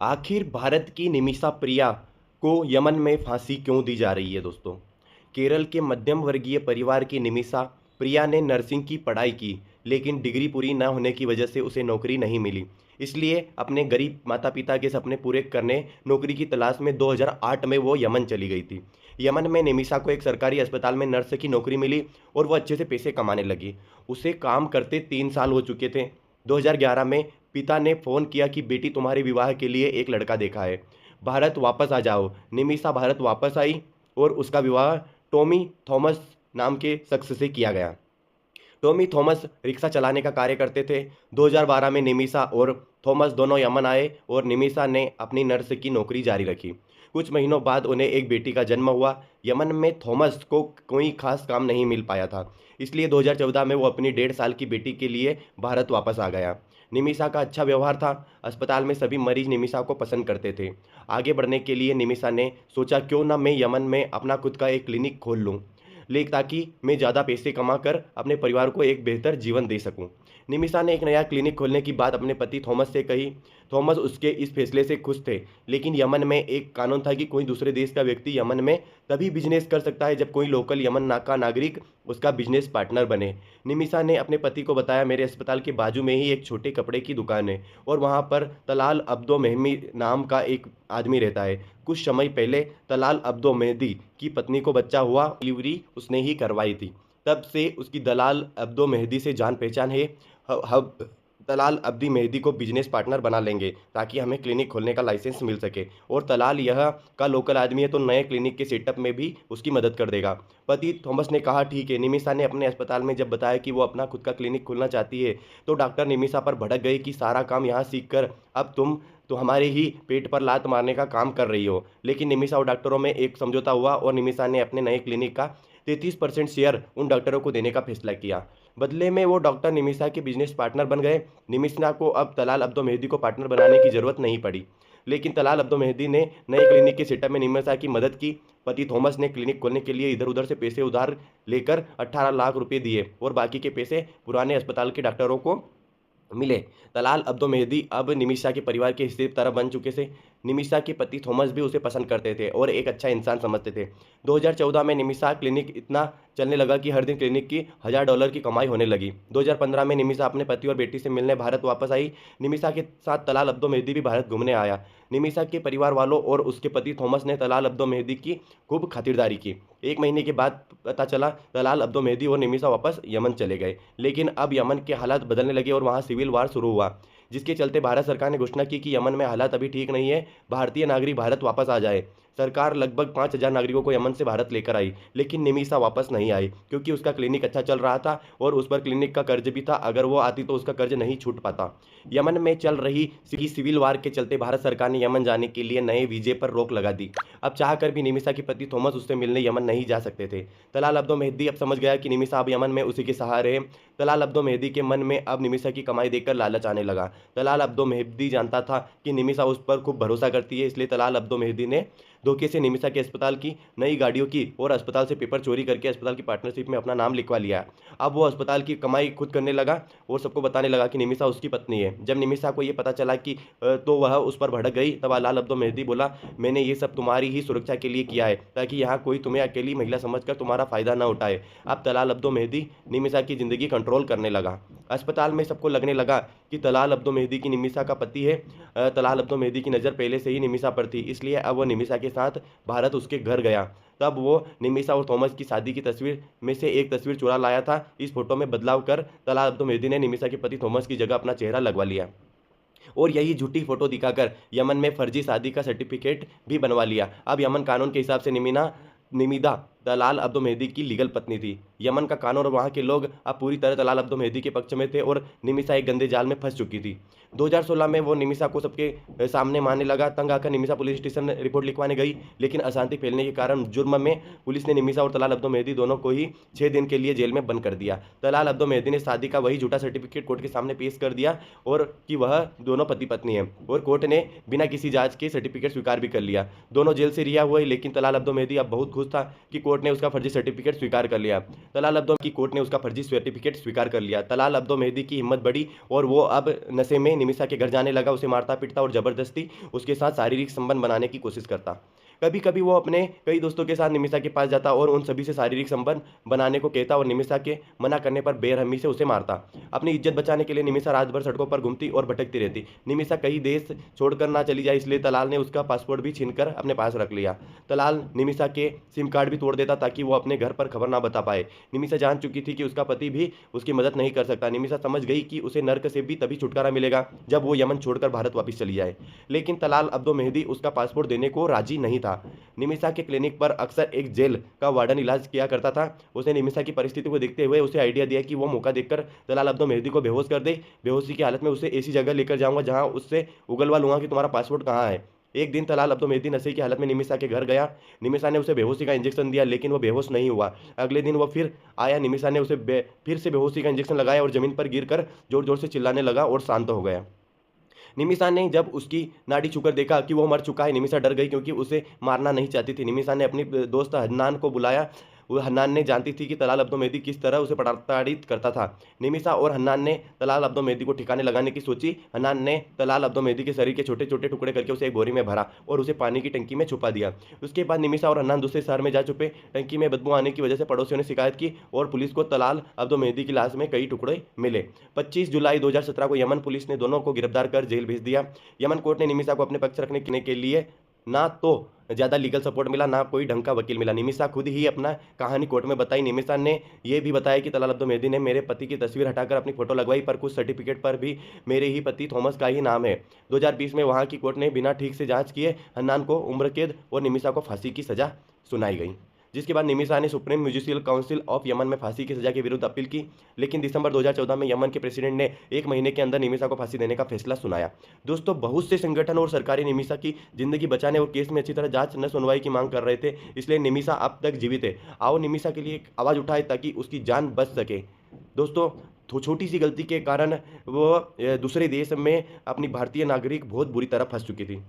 आखिर भारत की निमिषा प्रिया को यमन में फांसी क्यों दी जा रही है दोस्तों? केरल के मध्यम वर्गीय परिवार की निमिषा प्रिया ने नर्सिंग की पढ़ाई की, लेकिन डिग्री पूरी न होने की वजह से उसे नौकरी नहीं मिली। इसलिए अपने गरीब माता-पिता के सपने पूरे करने नौकरी की तलाश में 2008 में वो यमन चली गई थी। यमन में निमिषा को एक सरकारी अस्पताल में नर्स की नौकरी मिली और वो अच्छे से पैसे कमाने लगी। उसे काम करते 3 साल हो चुके थे। 2011 में पिता ने फ़ोन किया कि बेटी तुम्हारे विवाह के लिए एक लड़का देखा है, भारत वापस आ जाओ। निमिषा भारत वापस आई और उसका विवाह टॉमी थॉमस नाम के शख्स से किया गया। टॉमी थॉमस रिक्शा चलाने का कार्य करते थे। 2012 में निमिषा और थॉमस दोनों यमन आए और निमिषा ने अपनी नर्स की नौकरी जारी रखी। कुछ महीनों बाद उन्हें एक बेटी का जन्म हुआ। यमन में थॉमस को कोई खास काम नहीं मिल पाया था, इसलिए 2014 में वो अपनी 1.5 साल की बेटी के लिए भारत वापस आ गया। निमिषा का अच्छा व्यवहार था। अस्पताल में सभी मरीज निमिषा को पसंद करते थे। आगे बढ़ने के लिए निमिषा ने सोचा क्यों ना मैं यमन में अपना खुद का एक क्लिनिक खोल लूँ, लेकिन ताकि मैं ज़्यादा पैसे कमाकर अपने परिवार को एक बेहतर जीवन दे सकूं। निमिषा ने एक नया क्लिनिक खोलने की बात अपने पति थॉमस से कही। थॉमस उसके इस फैसले से खुश थे, लेकिन यमन में एक कानून था कि कोई दूसरे देश का व्यक्ति यमन में तभी बिजनेस कर सकता है जब कोई लोकल यमन का नागरिक उसका बिजनेस पार्टनर बने। निमिषा ने अपने पति को बताया, मेरे अस्पताल के बाजू में ही एक छोटे कपड़े की दुकान है और वहाँ पर तलाल अब्दो मेहमी नाम का एक आदमी रहता है। कुछ समय पहले तलाल अब्दो मेहदी की पत्नी को बच्चा हुआ, डिलीवरी उसने ही करवाई थी। तब से उसकी दलाल अब्दो मेहदी से जान पहचान है। हम तलाल अब्दी मेहदी को बिजनेस पार्टनर बना लेंगे ताकि हमें क्लिनिक खोलने का लाइसेंस मिल सके, और तलाल यह का लोकल आदमी है तो नए क्लिनिक के सेटअप में भी उसकी मदद कर देगा। पति थॉमस ने कहा ठीक है। निमिषा ने अपने अस्पताल में जब बताया कि वो अपना खुद का क्लिनिक खोलना चाहती है तो डॉक्टर निमिषा पर भड़क गए कि सारा काम यहाँ सीख कर अब तुम तो हमारे ही पेट पर लात मारने का काम कर रही हो। लेकिन निमिषा और डॉक्टरों में एक समझौता हुआ और निमिषा ने अपने नए क्लिनिक का 33% शेयर उन डॉक्टरों को देने का फैसला किया। बदले में वो डॉक्टर निमिषा के बिजनेस पार्टनर बन गए। निमिषा को अब तलाल अब्दो मेहदी को पार्टनर बनाने की जरूरत नहीं पड़ी, लेकिन तलाल अब्दो मेहदी ने नए क्लिनिक के सेटअप में निमिषा की मदद की। पति थॉमस ने क्लिनिक खोलने के लिए इधर उधर से पैसे उधार लेकर 18 लाख रुपए दिए और बाकी के पैसे पुराने अस्पताल के डॉक्टरों को मिले। तलाल अब्दो मेहदी अब निमिषा के परिवार के हिस्से की तरह बन चुके थे। निमिषा के पति थॉमस भी उसे पसंद करते थे और एक अच्छा इंसान समझते थे। 2014 में निमिषा क्लिनिक इतना चलने लगा कि हर दिन क्लिनिक की $1000 की कमाई होने लगी। 2015 में निमिषा अपने पति और बेटी से मिलने भारत वापस आई। निमिषा के साथ तलाल अब्दो मेहदी भी भारत घूमने आया। निमिषा के परिवार वालों और उसके पति थॉमस ने तलाल अब्दो मेहदी की खूब खातिरदारी की। 1 महीने के बाद पता चला तलाल अब्दो मेहदी और निमिषा वापस यमन चले गए, लेकिन अब यमन के हालात बदलने लगे और वहाँ सिविल वार शुरू हुआ, जिसके चलते भारत सरकार ने घोषणा की कि यमन में हालात अभी ठीक नहीं है, भारतीय नागरिक भारत वापस आ जाए। सरकार लगभग 5000 नागरिकों को यमन से भारत लेकर आई, लेकिन निमिषा वापस नहीं आई क्योंकि उसका क्लिनिक अच्छा चल रहा था और उस पर क्लिनिक का कर्ज भी था। अगर वो आती तो उसका कर्ज नहीं छूट पाता। यमन में चल रही सिविल वार के चलते भारत सरकार ने यमन जाने के लिए नए वीजे पर रोक लगा दी। अब चाहकर भी निमिषा के पति थॉमस उससे मिलने यमन नहीं जा सकते थे। तलाल अब्दो मेहदी अब समझ गया कि निमिषा अब यमन में उसी के सहारे है। तलाल अब्दो मेहदी के मन में अब निमिषा की कमाई देखकर लालच आने लगा। तलाल अब्दो मेहदी जानता था कि निमिषा उस पर खूब भरोसा करती है, इसलिए तलाल अब्दो मेहदी ने धोखे से निमिषा के अस्पताल की नई गाड़ियों की और अस्पताल से पेपर चोरी करके अस्पताल की पार्टनरशिप में अपना नाम लिखवा लिया। अब वो अस्पताल की कमाई खुद करने लगा और सबको बताने लगा कि निमिषा उसकी पत्नी है। जब निमिषा को ये पता चला कि तो वह उस पर भड़क गई। तब तलाल अब्दो मेहदी बोला, मैंने ये सब तुम्हारी ही सुरक्षा के लिए किया है ताकि यहाँ कोई तुम्हें अकेली महिला समझकर तुम्हारा फायदा न उठाए। अब तलाल अब्दो मेहदी निमिषा की जिंदगी कंट्रोल करने लगा। अस्पताल में सबको लगने लगा कि तलाल अब्दो मेहदी की निमिषा का पति है। तलाल अब्दो मेहदी की नज़र पहले से ही निमिषा पर थी, इसलिए अब वो निमिषा के साथ भारत उसके घर गया। तब वो निमिषा और थॉमस की शादी की तस्वीर में से एक तस्वीर चुरा लाया था। इस फोटो में बदलाव कर तलाल अब्दो मेहदी ने निमिषा के पति थॉमस की जगह अपना चेहरा लगवा लिया और यही झूठी फोटो दिखाकर यमन में फर्जी शादी का सर्टिफिकेट भी बनवा लिया। अब यमन कानून के हिसाब से निमिदा तलाल अब्दो मेहदी की लीगल पत्नी थी। यमन का कानून और वहाँ के लोग अब पूरी तरह तलाल अब्दो मेहदी के पक्ष में थे और निमिषा एक गंदे जाल में फंस चुकी थी। 2016 में वो निमिषा को सबके सामने मारने लगा। तंग आकर निमिषा पुलिस स्टेशन रिपोर्ट लिखवाने गई, लेकिन अशांति फैलने के कारण जुर्म में पुलिस ने निमिषा और तलाल अब्दो मेहदी दोनों को ही 6 दिन के लिए जेल में बंद कर दिया। तलाल अब्दो मेहदी ने शादी का वही झूठा सर्टिफिकेट कोर्ट के सामने पेश कर दिया और कि वह दोनों पति पत्नी हैं, और कोर्ट ने बिना किसी जांच के सर्टिफिकेट स्वीकार भी कर लिया। दोनों जेल से रिहा हुए, लेकिन तलाल अब्दो मेहदी अब बहुत खुश था कि कोर्ट कोर्ट ने उसका फर्जी सर्टिफिकेट स्वीकार कर लिया। तलाल अब्दो की कोर्ट ने उसका फर्जी सर्टिफिकेट स्वीकार कर लिया। तलाल अब्दो मेहदी की हिम्मत बढ़ी और वो अब नशे में निमिषा के घर जाने लगा, उसे मारता पीटता और ज़बरदस्ती उसके साथ शारीरिक संबंध बनाने की कोशिश करता। कभी कभी वो अपने कई दोस्तों के साथ निमिषा के पास जाता और उन सभी से शारीरिक संबंध बनाने को कहता और निमिषा के मना करने पर बेरहमी से उसे मारता। अपनी इज्जत बचाने के लिए निमिषा रात भर सड़कों पर घूमती और भटकती रहती। निमिषा कहीं देश छोड़कर ना चली जाए, इसलिए तलाल ने उसका पासपोर्ट भी छीनकर अपने पास रख लिया। तलाल निमिषा के सिम कार्ड भी तोड़ देता ताकि वो अपने घर पर खबर ना बता पाए। निमिषा जान चुकी थी कि उसका पति भी उसकी मदद नहीं कर सकता। निमिषा समझ गई कि उसे नर्क से भी तभी छुटकारा मिलेगा जब वो यमन छोड़कर भारत वापस चली जाए। लेकिन तलाल अब्दो मेहदी उसका पासपोर्ट देने को राजी नहीं था। निमिषा के क्लिनिक पर अक्सर एक जेल का वार्डन इलाज किया करता था। उसने निमिषा की परिस्थिति को देखते हुए उसे आइडिया दिया कि वो मौका देखकर तलाल अब्दो मेहदी को बेहोश कर दे। बेहोशी की हालत में उसे ऐसी जगह लेकर जाऊंगा जहां उससे उगलवा लूंगा कि तुम्हारा पासपोर्ट कहाँ है। एक दिन तलाल अब्दो मेहदी नशे की हालत में निमिषा के घर गया। निमिषा ने उसे बेहोशी का इंजेक्शन दिया, लेकिन वो बेहोश नहीं हुआ। अगले दिन वो फिर आया। निमिषा ने उसे फिर से बेहोशी का इंजेक्शन लगाया और जमीन पर गिरकर जोर जोर से चिल्लाने लगा और शांत हो गया। निमिषा ने जब उसकी नाड़ी छूकर देखा कि वो मर चुका है, निमिषा डर गई क्योंकि उसे मारना नहीं चाहती थी। निमिषा ने अपनी दोस्त हन्नान को बुलाया। वो हन्नान ने जानती थी कि तलाल अब्दो मेहदी किस तरह उसे प्रताड़ित करता था। निमिषा और हन्नान ने तलाल अब्दो मेहदी को ठिकाने लगाने की सोची। हन्नान ने तलाल अब्दो मेहदी के शरीर के छोटे छोटे टुकड़े करके उसे एक बोरी में भरा और उसे पानी की टंकी में छुपा दिया। उसके बाद निमिषा और हन्नान दूसरे शहर में जा छुपे। टंकी में बदबू आने की वजह से पड़ोसियों ने शिकायत की और पुलिस को तलाल अब्दो मेहदी की लाश में कई टुकड़े मिले। 25 जुलाई 2017 को यमन पुलिस ने दोनों को गिरफ्तार कर जेल भेज दिया। यमन कोर्ट ने निमिषा को अपने पक्ष रखने के लिए ना तो ज़्यादा लीगल सपोर्ट मिला, ना कोई ढंग का वकील मिला। निमिषा खुद ही अपना कहानी कोर्ट में बताई। निमिषा ने यह भी बताया कि तलाल अब्दो मेहदी ने मेरे पति की तस्वीर हटाकर अपनी फोटो लगवाई, पर कुछ सर्टिफिकेट पर भी मेरे ही पति थॉमस का ही नाम है। 2020 में वहां की कोर्ट ने बिना ठीक से जांच किए हन्नान को उम्र कैद और निमिषा को फांसी की सजा सुनाई गई, जिसके बाद निमिषा ने सुप्रीम म्यूजिशियल काउंसिल ऑफ यमन में फांसी की सजा के विरुद्ध अपील की। लेकिन दिसंबर 2014 में यमन के प्रेसिडेंट ने 1 महीने के अंदर निमिषा को फांसी देने का फैसला सुनाया। दोस्तों, बहुत से संगठन और सरकारी निमिषा की जिंदगी बचाने और केस में अच्छी तरह जांच न सुनवाई की मांग कर रहे थे, इसलिए निमिषा अब तक जीवित है। आओ निमिषा के लिए एक आवाज़ उठाए ताकि उसकी जान बच सके। दोस्तों, छोटी सी गलती के कारण वो दूसरे देश में अपनी भारतीय नागरिक बहुत बुरी तरह फंस चुकी थी।